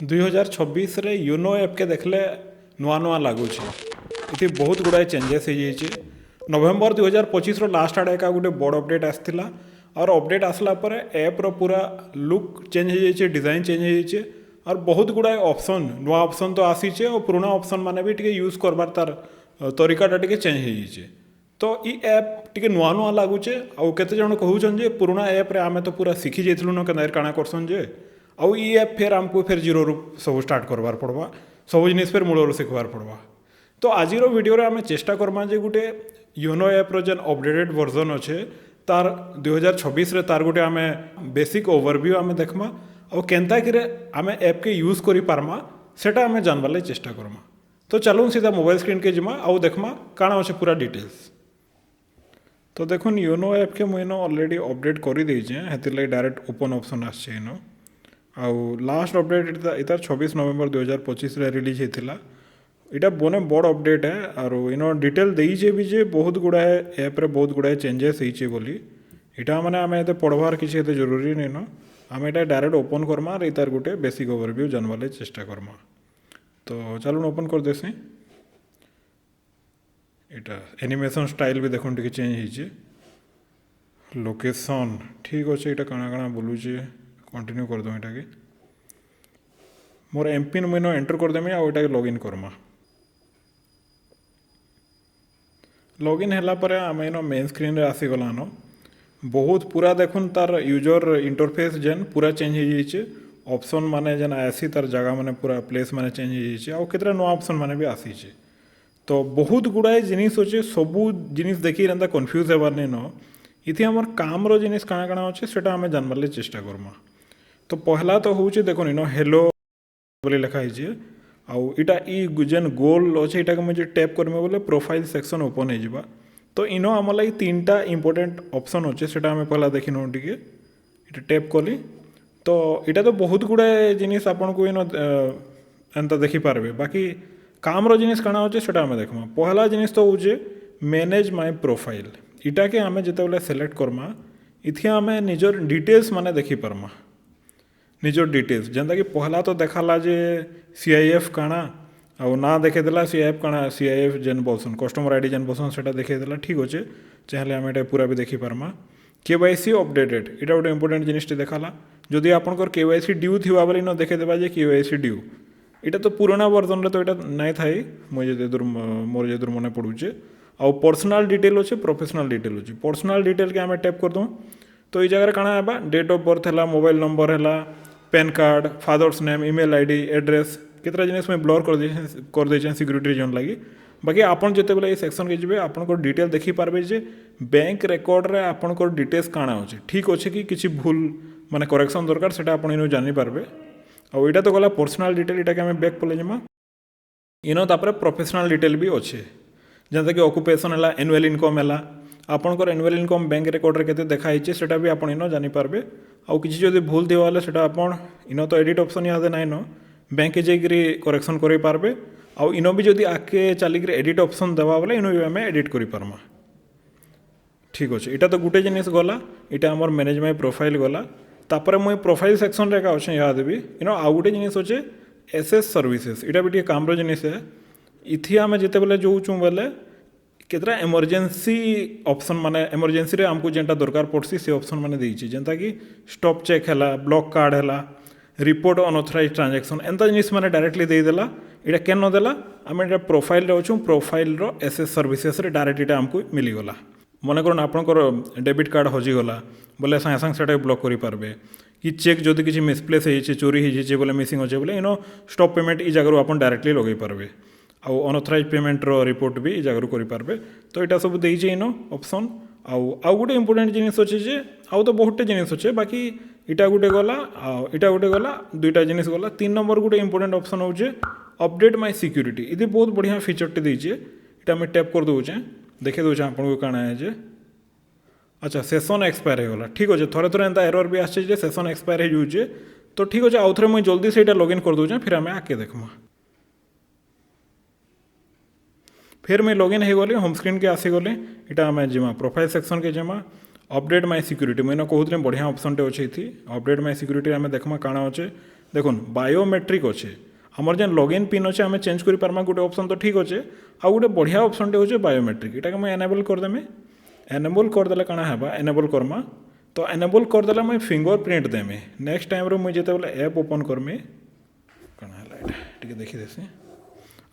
2026 Uno app के देखले नुआ नुआ लगुच ये बहुत गुड़ाए चेंजेस हो जाइए। नवेम्बर 2025 लास्ट आड़े का गोटे बड़ अपडेट आसाला और अपडेट आसला पर ऐप रो पूरा लुक चेंज हो जाइए, डिजाइन चेंज हो जाइए और बहुत गुड़ाए ऑप्शन नुआ ऑप्शन तो आसीचे और पुराना ऑप्शन माने भी टे यूज करबार तार तरीकाटा टे चेंज हो जाइए। तो ये ऐप टे नुआ नुआ लगुचे आउ केते जण कहउछन जे पुराना ऐप रे आमे तो पूरा शिखी जाइथिलु न केनार काଣା करसन जे आउ ई ऐप फिर आमको फिर जीरो रू सब स्टार्ट करवार पड़वा, सब जिनिस फिर मूलर शिखबार पड़वा। तो आज वीडियो रे आमे चेष्टा करमा जे गोटे योनो ऐप रो जेन अपडेटेड वर्जन अच्छे तार 2026 रे तार गोटे आमे बेसिक ओवरव्यू आमे देखमा और केनता कि आमे ऐप के यूज करि पारमा सेटा आमे जानबार ले चेष्टा करमा। तो चलून सीधा मोबाइल स्क्रीन के जिमा आउ देखमा काଣା अच्छे पूरा डिटेल्स। तो देखुन योनो ऐप के मुझे ऑलरेडी अपडेट कर देचे हेतिर लगे डायरेक्ट ओपन ऑप्शन आछे इनो आउ लास्ट अपडेट इतार 26 नवेम्बर 2025 रिलीज होता। यहाँ बने बड़ अपडेट है और इन डिटेल देचे भी जे बहुत गुड़ाए ऐप रे बहुत गुड़ाए चेंजेस होइचे बोली इटा माने आमे एते पढ़वार किसी एते जरूरी नहीं न, आमे एटा डायरेक्ट ओपन करमा और इतार गोटे बेसिक ओवरव्यू जानवाले चेष्टा करमा। तो चलून ओपन कर देसी। इटा एनिमेशन स्टाइल भी देखुन टिके चेंज होइचे, लोकेशन ठीक अच्छे इटा काଣା काଣା बोलूचे कंटिन्यू कर दो इटा के मोर एमपिन मुझे एंटर करदेमी आउ इटा के लॉगिन करमा। लॉगिन हैला परे आमे इन मेन स्क्रीन रे आसीगला न बहुत पूरा देखुन तार यूजर इंटरफेस जेन पूरा चेंज हो जाइए, ऑप्शन माने जेन आसी तार जगह माने पूरा प्लेस माने चेंज हो जाइए आउ केतरा नुआ ऑप्शन माने भी आसीचे। तो बहुत गुड़ाए जिनिस अच्छे सबू जिनिस देखी एंता कन्फ्यूज हेबार नहीं न इति हमर काम रो जिनिस काଣା काଣା अच्छे सेटा आमे जानबार ले चेष्टा करमा। तो पहला तो होचे देखुन इन हेलो बोली लिखा है आउ इटा ई जेन गोल अच्छे इटा के मुझे टैप करमे बोले प्रोफाइल सेक्शन ओपन हो जावा। तो इनो आम लगी तीनटा इंपोर्टेंट ऑप्शन अच्छे सेटा आमे पहला देखि न टिके इटा टैप कली। तो इटा तो बहुत गुड़ाए जिनिस आपन को इन एंता देखि पारबे बाकी काम रो जिनिस काଣା अच्छे सेटा आमे देखमा। पहला जिनिस तो होचे मैनेज माय प्रोफाइल इटा के आमे जेते बेले सिलेक्ट करमा इथि आमे निजर डिटेल्स माने देखि पारमा, निजर डिटेल्स जेनता कि पहला तो देखाला जे सीआईएफ काଣା आउ ना देखेदेला सीआईएफ काଣା सीआईएफ जेन बोलसन कस्टमर आईडी जेन बोलसन सेटा देखेदेला ठीक अच्छे चाहे आम एटा पूरा भी देखि पारमा। केवाईसी अपडेटेड इटा गोटे इंपोर्टेंट जिनिस देखाला जदि आपनकर केवाईसी ड्यू थिबा बोले न देखेदेबा जे केवाईसी ड्यू इटा तो पुराना वर्जन रे तो इटा नाइ थाई मुझे दूर मोर जे दूर मने पड़ुचे आउ पर्सनल डिटेल अच्छे प्रोफेशनल डिटेल अच्छे। पर्सनल डिटेल के आम टैप कर दूँ तो ये जगह काଣା है डेट ऑफ बर्थ है मोबाइल नंबर है PAN card father's name email ID address केतरा जिनिस में ब्लर कर दे सिक्यूरीटी रीजन लगी। बाकी आपन जेते बेले सेक्शन के जिबे आपन डिटेल देखि पारबे जे बैंक रेकर्ड रे आपन डिटेल्स काଣା अच्छे ठीक अच्छे कि किसी भूल माने करेक्शन दरकार सेटा आपन इनो जानि पारबे। आउ इटा तो गला पर्सनल डिटेल इटा के आम बैक पले जमा इनो तापर प्रोफेशनल डिटेल भी अच्छे जैसे कि ऑक्युपेशन है एनुअल इनकम है आपनकर एनुअल इनकम बैंक रेकर्ड रे केते देखाइछे सेटा भी आपन इनो जानि पारबे। आउ किछि जदि भूल दिवाले सेटा आपन इनो तो एडिट ऑप्शन यादे नाइ न बैंक के जाइकरी करेक्शन करि पारबे। आउ इनो भी जदि आके चलिक एडिट ऑप्शन देवा बोले इनो भी आमे एडिट करि पारमा ठीक अच्छे। इटा तो गुटे जिनिस गला इटा हमर मैनेज माय प्रोफाइल गला तापर मुई प्रोफाइल सेक्शन रे का ऑप्शन याद देबी इनो आउ गुटे जिनिस अच्छे एसएस सर्विसेस इटा भी काम रो जिनिस है इथि आमे जेते बेले जोउचू बेले केतरा इमरजेंसी ऑप्शन माने इमरजेंसी रे हमको जेनटा दरकार पड़सी से ऑप्शन माने देइछि जेनता कि स्टॉप चेक हैला ब्लॉक कार्ड हैला रिपोर्ट अनऑथराइज्ड ट्रांजैक्शन एंता जिनिस माने डायरेक्टली दे देला। इटा केन न देला आमे एटा प्रोफाइल रे अछू प्रोफाइल रो एसएस सर्विसेस रे डायरेक्ट इटा हमको मिली गला। मन करन आपनकर डेबिट कार्ड हजि गला बोले संगे संगे सेटा ब्लॉक करि पारबे कि चेक जदि किछि मिसप्लेस होइछे चोरी होइछे बोले मिसिंग होचे बोले इनो स्टॉप पेमेंट ई जगह आपन डायरेक्टली लगै पारबे आउ अनऑथराइज पेमेंट रो रिपोर्ट भी जगह करि पारबे। तो इटा सब देइछे इनो ऑप्शन आउ गोटे इंपोर्टेंट जिनिस अच्छे जे आउ तो बहुतटे जिनिस अच्छे बाकी इटा गोटे गला इटा गोटे गला दुईटा जिनिस गला। 3 नंबर गोटे इंपोर्टेंट ऑप्शन होचे अपडेट माय सिक्यूरीटी इदि बहुत बढ़िया फीचर टे देइछे इटा मैं टैप कर दोचे देखे दोचे आपन को काଣା है जे अच्छा सेशन एक्सपायर हो गला ठीक अच्छे थोड़े थोड़े एंता एरर भी आछे जे सेशन एक्सपायर हो जाउचे। तो ठीक अच्छे आउ थरे मैं जल्दी से इटा लॉगिन कर दोचे फिर आमे आके देखमा फिर मैं लॉगिन हो गली होम स्क्रीन के आसीगली इटा आम जिमा प्रोफाइल सेक्शन के जिमा अपडेट माय सिक्यूरीटी मैंने कहते बढ़िया ऑप्शन टे अच्छे थी अपडेट माय सिक्यूरीटी आम देखमा काଣା अच्छे देखुन बायोमेट्रिक अच्छे आमर जेन लॉगिन पिन अच्छे आम चेंज कर पार्मा गोटे ऑप्शन तो ठीक अच्छे आउ गोटे बढ़िया ऑप्शन टे हो बायोमेट्रिक इटा मुझे एनेबल करदेमी एनेबल करदेले काଣା हेबा एनेबल करमा तो एनेबल करदेले मुझे फिंगरप्रिंट देमी नेक्स्ट टाइम मुझे जिते बेले ऐप ओपन करमी काଣା है एटा टिके देखी देसी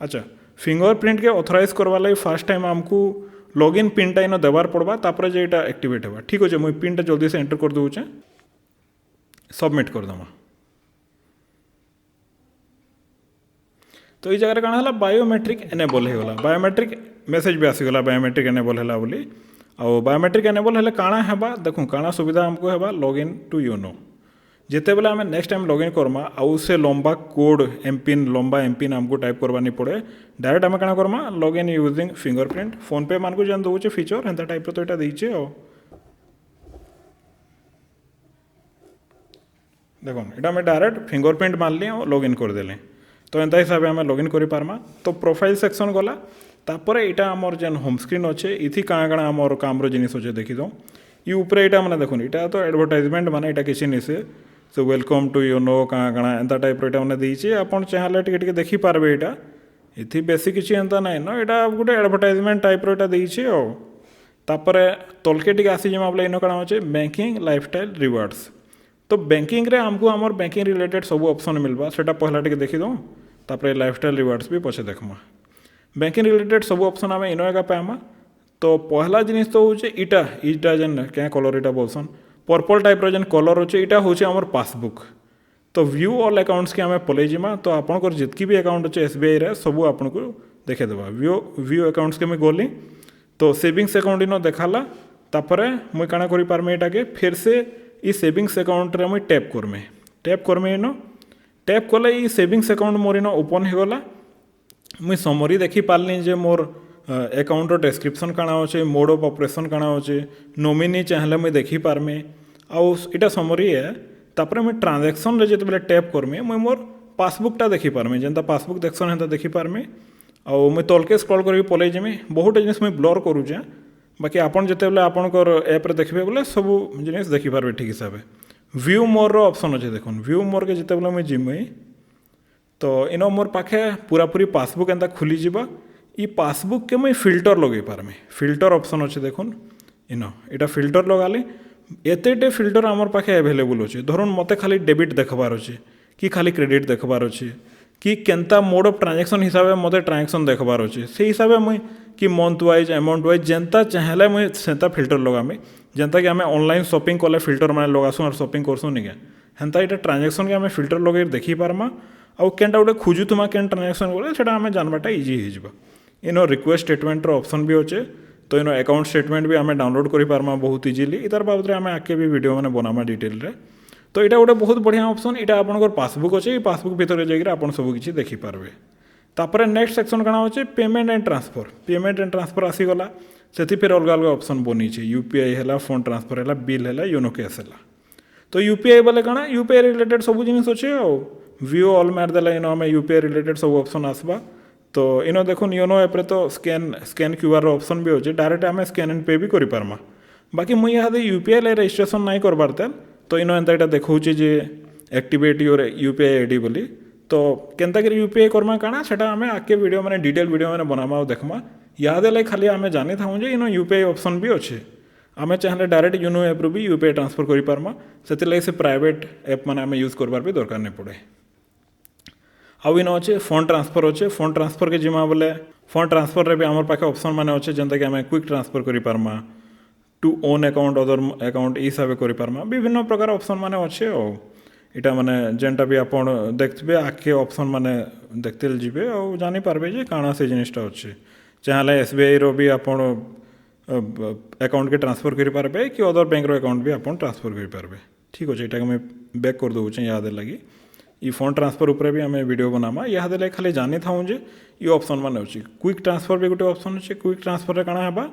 अच्छा फिंगरप्रिंट के ऑथराइज करवा लगी फास्ट टाइम आमको लॉगिन पिन टा इन देवार पड़वा तापर जे एटा एक्टिवेट होगा ठीक अच्छे मुझे पिन टा जल्दी से एंटर कर दूचे सबमिट करदमा तो ये जगह काଣା है बायोमेट्रिक एनेबल होगा बायोमेट्रिक मेसेज भी आसीगला बायोमेट्रिक एनेबल है बोली आउ बायोमेट्रिक एनेबल है काଣା हेबा देखो काଣା सुविधा हमको हेबा लॉगिन टू योनो जिते बेले आम नेक्स्ट टाइम लॉगिन करमा आउ से लंबा कोड एमपिन लंबा एमपिन हमको टाइप करवा नहीं पड़े डायरेक्ट आम काଣା करमा लॉगिन यूजिंग फिंगरप्रिंट फोन पे मान को जान दौचे फीचर एंता टाइप तो यहाँ देचे देखो यहाँ आम डायरेक्ट फिंगरप्रिंट मारली और लॉगिन करदेली तो एंता हिसाब से आम लॉगिन कर पार्मा तो प्रोफाइल सेक्शन गला तापर यहाँ आमर जेन होम स्क्रीन अच्छे इथि काଣା काଣା आमर काम जिनिस अच्छे देखी दो ये ऊपर यहाँ मैंने देखुन यहाँ तो एडवर्टाइजमेंट माने यहाँ किसी नहीं से वेलकम टू योनो काଣା काଣା एंता टाइप यहाँ मैंने देचे आपन चाहले टिके देखिपारे यहाँ इथि बेसी किसी एंता ना न यहाँ गोटे एडवर्टाइजमेंट टाइप यहाँ देचे तापर तलके टिके आसीजिमा बोले इन काଣା अच्छे बैंकिंग लाइफस्टाइल रिवार्ड्स तो बैंकिंग रे हमको आमर बैंकिंग रिलेटेड सब ऑप्शन मिलवा सेटा पहला टिके देखी दो तापर लाइफस्टाइल रिवार्ड्स भी पछे देखमा बैंकिंग रिलेटेड सब ऑप्शन आम इन एका पाइमा तो पहला जिनिस तो होचे इटा जेन क्या कलर इटा बोलसन पर्पल टाइप जेन कलर अच्छे इटा होचे आमर पासबुक तो व्यू ऑल अकाउंट्स के आम पलि जिमा तो आपनकर जितकी भी अकाउंट अच्छे एसबीआई रे सब आपन को देखे देबा व्यू अकाउंट्स के मैं गली तो सेविंग्स अकाउंट इन देखाला तापर मुई काଣା करि पारमे एटा के फिर से ई सेविंग्स अकाउंट रे मुई टैप करमे इन टैप कले ई सेविंग्स अकाउंट मोर इन ओपन हो गला मुई समरी देखी पारली जे मोर अकाउंट डिस्क्रिप्शन काଣା अच्छे मोड ऑफ ऑपरेशन काଣା अच्छे नॉमिनी चाहले मुई देखी पारमे आउ इटा समरी है तापर मुई ट्रांजैक्शन रे जिते टैप करमी मुई मोर पासबुकटा देखी पारमी जेनता पासबुक देखसन हेंता देखी पारमी आउ मुई तलके स्क्रॉल करके पलि जिमी बहुत जिनिस मुई ब्लर करूचे बाकी आपन जिते बेले आपनकर ऐप रे देखबे बोले सब जिनिस देखी पारबे ठीक हिसाब से व्यू मोर रो ऑप्शन अच्छे देखुन व्यू मोर के जिते बेले मुई जिमी तो इन मोर पाखे पूरा पूरी पासबुक एंता खुली जीवा ई पासबुक के मुई फिल्टर लगे पारमी फिल्टर ऑप्शन अच्छे देखुन इन इटा फिल्टर लगाली एतेटे फिल्टर आमर पाखे अवेलेबल अच्छे धरुन मते खाली डेबिट देखबार अच्छे कि खाली क्रेडिट देखबार अच्छे कि केनता मोड ऑफ ट्रांजैक्शन हिसाब से मते ट्रांजैक्शन देखबार अच्छे से हिसाब से मुई कि मंथ वाइज अमाउंट वाइज जेनता चाहले मुई सेंता फिल्टर लगामी जेनता कि आम ऑनलाइन शॉपिंग कले फिल्टर मैंने लगासुँ और शॉपिंग करसुँ निके हेन्ता यहाँ ट्रांजैक्शन के आम फिल्टर लगे देखी पार्मा आउ केनटा गोटे खोजुमा केन ट्रांजैक्शन बोले से आम जानवाटा इजी हो इन रिक्वेस्ट स्टेटमेंट ऑप्शन भी अच्छे तो इन अकाउंट स्टेटमेंट भी आम डाउनलोड कर पार्मा बहुत इजिली इतार बाबद आम आगे भी वीडियो मैंने बनामा डिटेल रे तो यहाँ गोटे बहुत बढ़िया ऑप्शन यहाँ आपंकर पासबुक अच्छे पासबुक भितर जाकर आप सबकि देखिपारे तापर नेक्स्ट सेक्शन काଣା अच्छे पेमेंट एंड ट्रांसफर आसीगला से फिर अलग अलग ऑप्शन बनी यूपीआई है फंड ट्रांसफर है बिल है योनो कैश है तो यूपीआई बोले काଣା यूपीआई रिलेटेड सब जिनिस अच्छे व्यू ऑल मारदेला इन आम यूपीआई रिलेटेड सब ऑप्शन आसबा तो इन देखुन योनो एप्रे तो स्कैन क्यूआर ऑप्शन भी अच्छे डायरेक्ट आम स्कैन एंड पे भी कर पार्मा बाकी मुई यहाँ यूपीआई रजिस्ट्रेशन नहीं करबार तेल तो इन एंता यहाँ देखा जे एक्टिवेट योर यूपीआई आईडी बोली तो केनता कर यूपीआई करमा काଣା सेटा आम आगे वीडियो मैंने डिटेल वीडियो मैंने बनामा और देखमा याद है खाली आम जानी था जे इन यूपीआई ऑप्शन भी अच्छे आम चाहले डायरेक्ट योनो एप रू भी यूपीआई ट्रांसफर कर पार्मा से प्राइवेट एप मैंने आम यूज करबार भी दरकार नहीं पड़े आउ इन अच्छे फंड ट्रांसफर के जिमा बोले फंड ट्रांसफर रे भी आम पाखे ऑप्शन मैंने अच्छे जनता कि आम क्विक ट्रांसफर कर पार्मा to own account other account हिसाब से कर पार्मा विभिन्न प्रकार ऑप्शन मैंने अच्छे इटा माने जेनटा भी आप देखते आगे ऑप्शन मैंने देखते जीवे और जानी पारबे जे काଣା से जिनिसटा अच्छे चाहे एसबीआई रो भी आप अकाउंट के ट्रांसफर कर पारबे कि अदर बैंक रो अकाउंट भी आप ट्रांसफर कर पारबे ठीक अच्छे यहाँ मैं बैक कर दूचे याद लगी ये फंड ट्रांसफर ऊपर भी आम वीडियो बनामा याद लगे खाली जानी था जे ये ऑप्शन मैंने अच्छे क्विक ट्रांसफर भी गोटे ऑप्शन अच्छे क्विक ट्रांसफर काଣା हेबा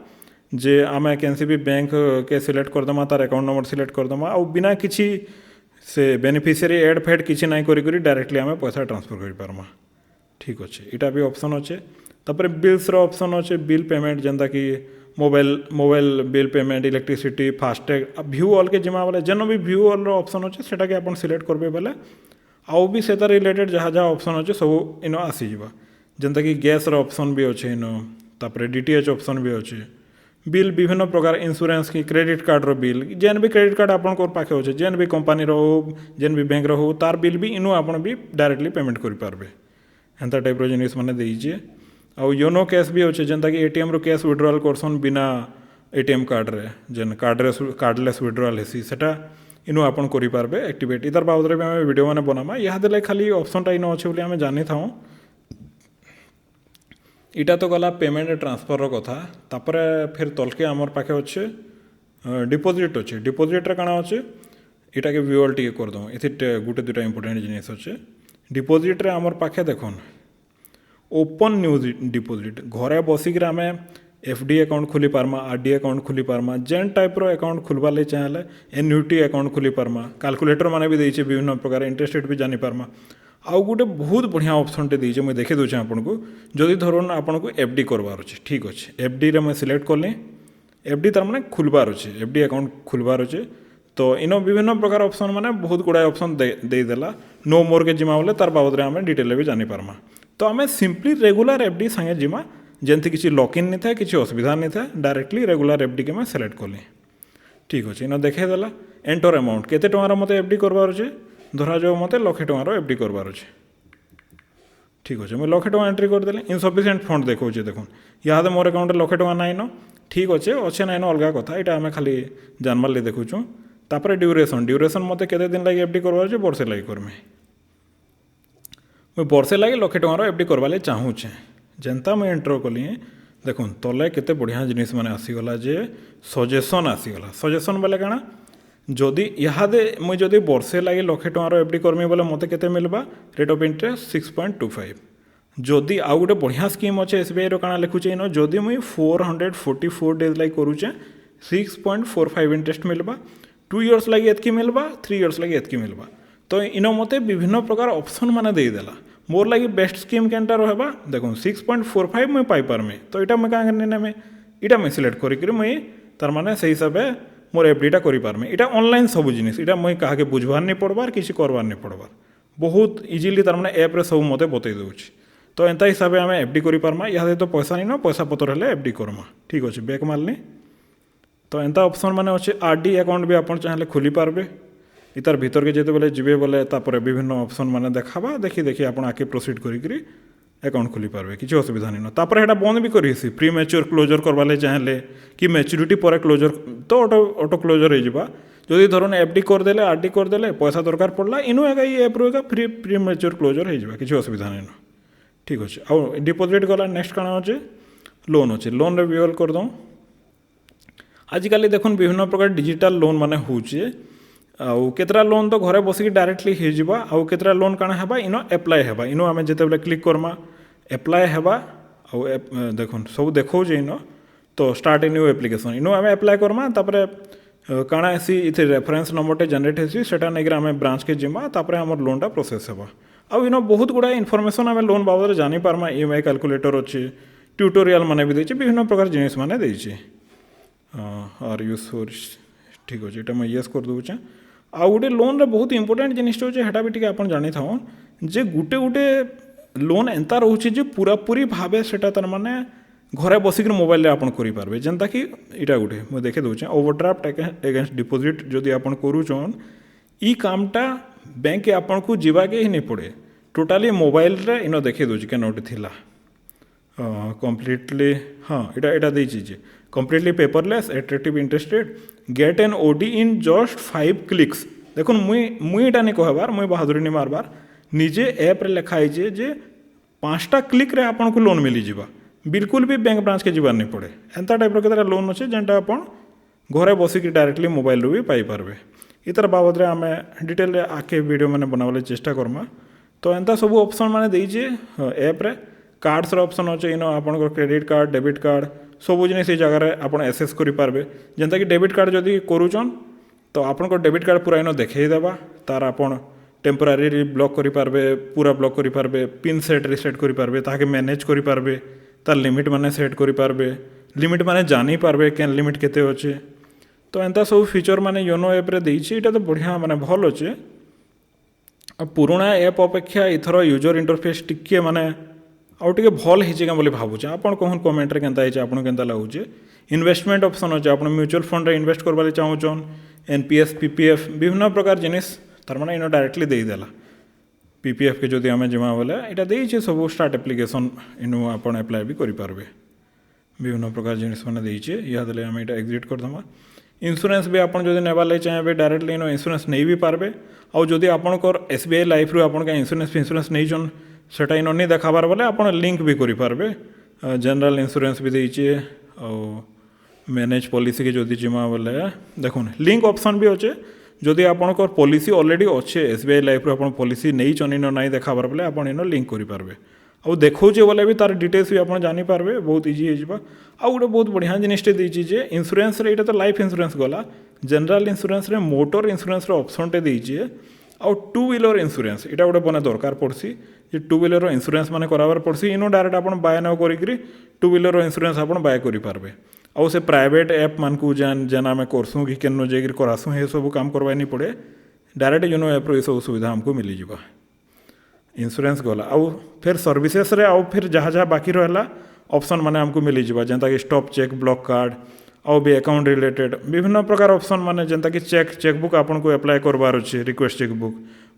जे आम कैंसी भी बैंक के सिलेक्ट करदेमा तार अकाउंट नंबर सिलेक्ट करदेमा और बिना किसी से बेनिफिशियरी एड फेड किसी ना करी डायरेक्टली आम पैसा ट्रांसफर कर पार्मा ठीक अच्छे यहाँ भी ऑप्शन अच्छे तापर बिल्स रो ऑप्शन अच्छे बिल पेमेंट जेनता कि mobile bill payment electricity FASTag view all के जिमा बोले जेन भी व्यू ऑल रो ऑप्शन अच्छे सेटा के आप सिलेक्ट करबे बोले आउ भी से रिलेटेड जहाँ जहाँ ऑप्शन अच्छे सब इन आसीजा जेनता कि गैस ऑप्शन भी अच्छे इन तापर डीटीएच ऑप्शन भी अच्छे बिल विभिन्न प्रकार इंश्योरेंस की क्रेडिट कार्ड रो बिल जेन भी क्रेडिट कार्ड आपन को पाखे अच्छे जेन भी कंपनी रो जेन भी बैंक रो हो तार बिल भी इनु आपन भी डायरेक्टली पेमेंट करि पारबे एंता टाइप रो जिनिस माने देइजे आ योनो कैश भी अच्छे जेनता कि एटीएम रो कैश विड्रॉल करसन बिना एटीएम कार्ड रे जेन कार्डलेस विड्रॉल हेसी सेटा इनु आपन करि पारबे एक्टिवेट इधर बाबद रे हम वीडियो माने बनामा यहाँ देले खाली ऑप्शन टा इनो अच्छे बोली हमें जानि थाऊ इटा तो गला पेमेंट ट्रांसफर रो कथा तापर फिर तलके आमर पाखे अच्छे डिपोजिट अच्छे डिपोजिट रे काना अच्छे इटा के व्यूअल टिके कर दो इथि गुटे दुटा इंपोर्टेंट जिनिस अच्छे डिपोजिट रे आमर पाखे देखन ओपन न्यू डिपोजिट घरे बसिक आम एफडी अकाउंट खोली पार्मा आरडी अकाउंट खोली पार्मा जेन टाइप रो अकाउंट खोलवा ले चाहे एन्युटी अकाउंट खोली पार्मा कैलकुलेटर माने भी देइछे विभिन्न प्रकार इंटरेस्ट रेट भी जानी पार्मा आउ गोटे बहुत बढ़िया ऑप्शन टे देइछे मुझे देखे दूचे आपको जदि धरन आपको एफडी करवार अच्छे ठीक अच्छे एफडी रे मैं सिलेक्ट कली एफडी तार माने खुलबार अच्छे एफडी अकाउंट खुलबार अच्छे तो इन विभिन्न प्रकार ऑप्शन माने बहुत गुड़ाए ऑप्शन देदेला नो मोर के जिमा बोले तार बाबद आम डिटेल भी जानी पार्मा तो आम सिंपली रेगुलर एफडी संगे जिमा जेमती किसी लॉकइन नहीं था किसी असुविधा नहीं था डायरेक्टली रेगुलर एफडी के मैं सिलेक्ट कली ठीक अच्छे इन देखेदेला एंटर अमाउंट केते टंकार मते एफडी करवार अच्छे धरा जाओ मते लक्षे टंकार एफडी करवार अच्छे ठीक अच्छे मुझे लक्षे टଙ୍କା एंट्री करदेली इनसफिसीयंट फंड देखो देखुन यहाँ मोर अकाउंट लक्षे टଙ୍କା नाइन ठीक अच्छे अच्छे नाइन अलग कथा यहाँ आम खाली जानवर लिए देखुचु तापर ड्यूरेसन मते केते दिन लगे एफडी करवार अच्छे वर्षे लगे करमी मुझे वर्षे लगे लक्षे टଙ୍କାର एफडी करवाले चाहूचे जेनता मुझे एंटर कली देखुन तले केते बढ़िया जिनिस माने आसीगला जे सजेसन आसीगला सजेसन बोले काଣା जदि इहादे मुझे जदि वर्षे लगे लक्षे टଙ୍କାର एफडी करमी बोले मते केते मिलबा रेट ऑफ इंटरेस्ट 6.25 जदि आउ गोटे बढ़िया स्कीम अच्छे एसबीआई रो काଣା लिखुचे इन जदि मुई 444 डेज लगे करूचे 6.45 इंटरेस्ट मिलबा 2 इयर्स लगे एतकी मिलबा 3 इयर्स लगे एतकी मिलबा तो इन मते विभिन्न प्रकार ऑप्शन माने देदेला मोर लगी बेस्ट स्कीम केनटा रहबा देखो 6.45 मुई पाई पारमी तो इटा मैं कां करने में इटा मैं सिलेक्ट करी मुई तार माने सही हिसाब मोर एफडीटा करि पारमी इटा ऑनलाइन सब जिनिस इटा मुई कहा के बुझवार नहीं पड़बार किसी करवार नहीं पड़बार बहुत इजिली तार माने ऐप रे सब मते बतई दउछि तो एंता हिसाब आम एफडी करि पारमा इहादे तो पैसा नहीं न पैसा पतर हेले एफडी करमा ठीक अच्छे बैक मारनी तो एंता ऑप्शन माने अच्छे आरडी अकाउंट भी आपन चाहे खोली पारबे इतार भीतर के जेते बोले जीवे बोले तापर विभिन्न ऑप्शन माने देखाबा देखी देखी आपन आके प्रोसीड करी अकाउंट खोली पारबे किसी असुविधा नहीं न तापर हेटा बंद भी करिसी प्री मैच्योर क्लोजर करवाले चाहेले कि मैच्योरिटी पर क्लोजर तो ऑटो क्लोजर हो जाबा जदि धरन एफडी करदेले आरडी करदेले पैसा दरकार पड़ला इनु एका ये ऐप रोगा प्री मैच्योर क्लोजर हो जाबा किसी असुविधा नहीं न ठीक अच्छे आ डिपोजिट गला नेक्स्ट काଣା अच्छे लोन अच्छे लोन रे व्यूअल कर दो आजिकल देखुन विभिन्न प्रकार डिजिटल लोन माने होचे आउ केतरा लोन तो घरे बसिक डायरेक्टली हो जावा आउ केतरा लोन काଣା हेबा इनो अप्लाई हेबा इनो आमे जेते बेले क्लिक करमा अप्लाई हेबा आउ देखुन सब देखौ जे इनो तो स्टार्ट ए न्यू एप्लिकेशन इनो आमे अप्लाई करमा तापरे काଣା एसी इथे रेफरेंस नंबर टे जनरेट हेसी सेटा नेग्रा आमे ब्रांच के जिमा तापरे हमर लोनटा प्रोसेस हेबा आउ इनो बहुत गुड़ा इनफॉरमेशन आमे लोन बाबद जानी पारमा ईएमआई कैलकुलेटर अच्छे ट्यूटोरियल माने भी देछि विभिन्न प्रकार जिनिस माने देछि आर यूज फॉर ठीक अच्छे ये मैं येस कर दूचे आ गोटे लोन रे बहुत इंपोर्टेंट जिनिस अच्छे हेटा भी टिके आपन जानी थाओ जे गुटे गुटे लोन एंता रोचे जे पूरा पूरी भाबे सेटा तार माने घरे बसिक मोबाइल रे आपन करि पारबे जेंता कि इटा गुटे मैं देखे दूचे ओवरड्राफ्ट अगेंस्ट डिपोजिट जदि आपन करूचन ई कामटा बैंक के आपन को जीवा के ही नहीं पड़े टोटाली मोबाइल रे इनो देखे दूचे के नोट थिला कम्प्लीटली हाँ इटा दे चीज़ completely paperless attractive interest rate get an OD in just 5 clicks देखुन मुई इटा नहीं कहबार मुई बहादुरी नहीं मारबार निजे ऐप रे लिखाई जे 5टा क्लिक रे आपन को लोन मिली जीवा बिल्कुल भी बैंक ब्रांच के जीवार नहीं पड़े एंता टाइप के लोन अच्छे जेनटा आपन घरे बसिक डायरेक्टली मोबाइल रू भी पाई पारबे इतर बाबद रे आमे डिटेल आके वीडियो मैंने बनावाले चेष्टा करमा तो एंता सब ऑप्शन माने देइजे ऐप रे कार्ड्स ऑप्शन अच्छे इन आपन क्रेडिट कार्ड डेबिट कार्ड सब जिनिस ये जगह आप एक्सेस करेंगे जेनता कि डेबिट कार्ड जदि करूचन तो आपन डेबिट कार्ड पूरा इन देखा तार आपन टेम्पोरारी ब्लॉक करेंगे पूरा ब्लॉक करेंगे पिन सेट रिसेट करेंगे ताके मैनेज करेंगे तार लिमिट माने सेट करेंगे लिमिट माने जानी पारबे केन लिमिट केते अच्छे तो एंता सब फीचर माने योनो ऐप रे देइछि इटा तो बढ़िया माने भल अच्छे पुराणा ऐप अपेक्षा इथर यूजर इंटरफेस टिके माने आउ टिके भल ହେଇଛି ବୋଲି ଭାବୁଛେ ଆପଣ कहून कमेंट रे केनता ହେଇଛି ଆପଣ केनता लाଗୁଛେ इन्वेस्टमेंट ऑप्शन अच्छे आप म्यूचुअल फंड रे इन्वेस्ट करबा चाहूछन एनपीएस पीपीएफ विभिन्न प्रकार जिनिस तार माने इनो डायरेक्टली दे देला पीपीएफ के जदि आम जिमा बोले यहाँ देचे सब स्टार्ट एप्लिकेशन इनु आप अप्लाई भी करेंगे विभिन्न प्रकार जिनिस मैंने देचे या देले आम यहाँ एग्जिट करदमा इंश्योरेंस भी आप जो नेबार लगे चाहे डायरेक्टली इनो इंश्योरेंस नहीं भी पारबे आउ जदि आपंकर एसबीआई लाइफ रू आप इंश्योरेंस नहीं चन सेटा इन नहीं देखाबार बोले आप लिंक भी करेंगे जनरल इंश्योरेंस भी देचे मैनेज पॉलिसी के जदि जिमा बोले देखुन लिंक ऑप्शन भी अच्छे जदि आपंकर पॉलिसी ऑलरेडी अच्छे एसबीआई लाइफ आप पॉलिसी नहीं चन इन नहीं देखाबार बोले आप इन लिंक करेंगे आउ देखोचे बोले भी तार डिटेल्स भी आप जानीपारे बहुत इजी हो आउ गोटे बहुत बढ़िया जिनिसटे देची जे इंश्योरेंस रे इटा तो लाइफ इंश्योरेंस गला जनरल इंश्योरेंस रे मोटर इंश्योरेंस रो ऑप्शन टे देची आउ टू व्हीलर इंश्योरेंस इटा गोटे बने दरकार पड़सी जे टू व्हीलर इंश्योरेंस माने कराबार पड़सी इनो डायरेक्ट आप बाय न करी टू व्हीलर इंश्योरेंस आप बाय करेंगे आउ से प्राइवेट ऐप मान को जेन आम करसूँ कि केनो जाकर करासूँ ये सब काम करवा नहीं पड़े डायरेक्ट यूनो ऐप रो सब सुविधा हमको मिली जावा इंश्योरेंस गला आउ फिर सर्विसेस रे आउ फिर जहाँ जहाँ बाकी रहा ऑप्शन माने हमको मिली जावा जनता कि स्टॉप चेक ब्लॉक कार्ड आउ भी अकाउंट रिलेटेड विभिन्न प्रकार ऑप्शन माने जनता कि चेकबुक आपन को अप्लाई करबार अच्छे request chequebook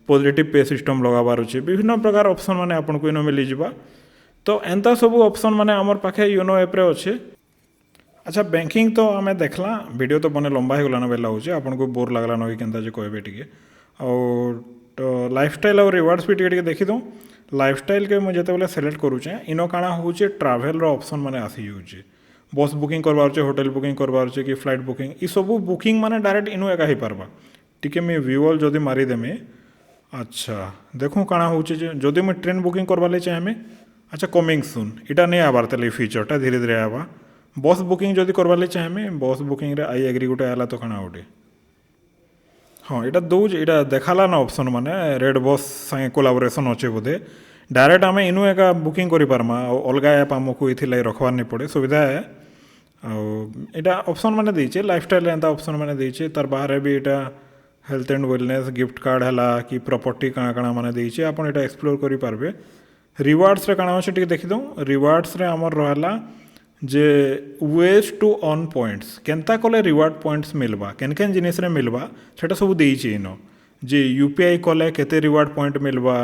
positive pay system लगाबार अच्छे विभिन्न प्रकार ऑप्शन माने आपन को इनो मिली जावा तो एंता सब ऑप्शन माने हमर पाखे यूनो ऐप रे अच्छे अच्छा बैंकिंग तो आम देखला वीडियो तो बने लंबा हो गलाना बेला होचे आपन को बोर लागला न कि केनता जे कहबे टिके और तो लाइफस्टाइल और रिवार्ड्स भी टिके देखी दूँ लाइफस्टाइल के मुझे बेले सेलेक्ट करूचे इनो काଣା होचे ट्रैवल रो ऑप्शन माने आसी जाउचे बस बुकिंग करबार छे होटल बुकिंग करबार छे कि फ्लाइट बुकिंग ई सब बुकिंग माने डायरेक्ट इनो एका ही पारबा टिके मी व्यूअल जदि मारी देमे अच्छा देखूँ काଣା होचे जे जदि मैं ट्रेन बुकिंग करबा ले चाहे अच्छा कमिंग सून इटा नहीं आबार तले फीचरटा धीरे धीरे आवा बस बुकिंग जदि करबा ले चाहे बस बुकिंग रे आई एग्री गोटे आला तो काଣା गोटे हाँ यहाँ दौज यहाँ देखाला ना ऑप्शन माने रेड बस संगे कोलाबोरेशन अच्छे बोधे डायरेक्ट आम इनू एका बुकिंग करि पारमा अलग ऐप आमको ये रखबार नहीं पड़े सुविधा है यहाँ ऑप्शन माने देचे लाइफस्टाइल एंता ऑप्शन माने देचे तार बाहर भी यहाँ health and wellness gift card है कि प्रॉपर्टी काଣା काଣା माने देचे आप एक्सप्लोर करि पारबे रिवार्ड्स रे काଣା अच्छे टिके देखी दूँ रिवार्ड्स रे आमर रहला जे वेज टू अर्न पॉइंट्स केनता कले रिवार्ड पॉइंट्स मिलवा केन केन जिनिस रे मिलवा सेटा सब देइछि इनो जे यूपीआई कले केते रिवार्ड पॉइंट मिलवा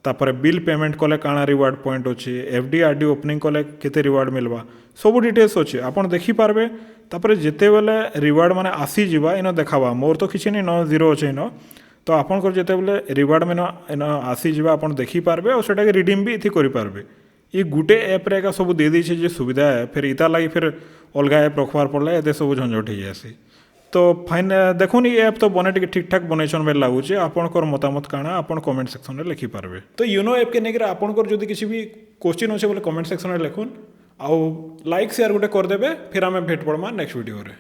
तापर बिल पेमेंट कले काଣା रिवार्ड पॉइंट अच्छे एफडी आरडी ओपनिंग कले केते रिवार्ड मिलवा सब डिटेल्स अच्छे आपन देखि पारबे तापर जेते बेले रिवार्ड माने आसी जिवा इनो देखावा मोर तो किछि नै न जीरो अच्छे इनो तो आपन को जेते बेले रिवार्ड में इनो आसी जिवा आपन देखि पारबे और सेटा के रिडीम भी इथि करि पारबे ये गुटे ऐप रे का सब दे देछे जे सुविधा है फिर इता लगी फिर अलग ऐप रखबार पड़ला एते सब झंझट हो जासी तो फाइन देखुन ये ऐप तो बने टिके ठीक ठाक बनैछन बेल लागुचे आपनकर मतामत काଣା आपन कमेंट सेक्शन रे लिखि पारबे तो यूनो ऐप के नेकर आपनकर जदि किछि भी क्वेश्चन होचे बोले कमेंट सेक्शन रे लिखुन आउ लाइक शेयर गुटे कर देबे फिर आमे भेट पड़मा नेक्स्ट वीडियो रे।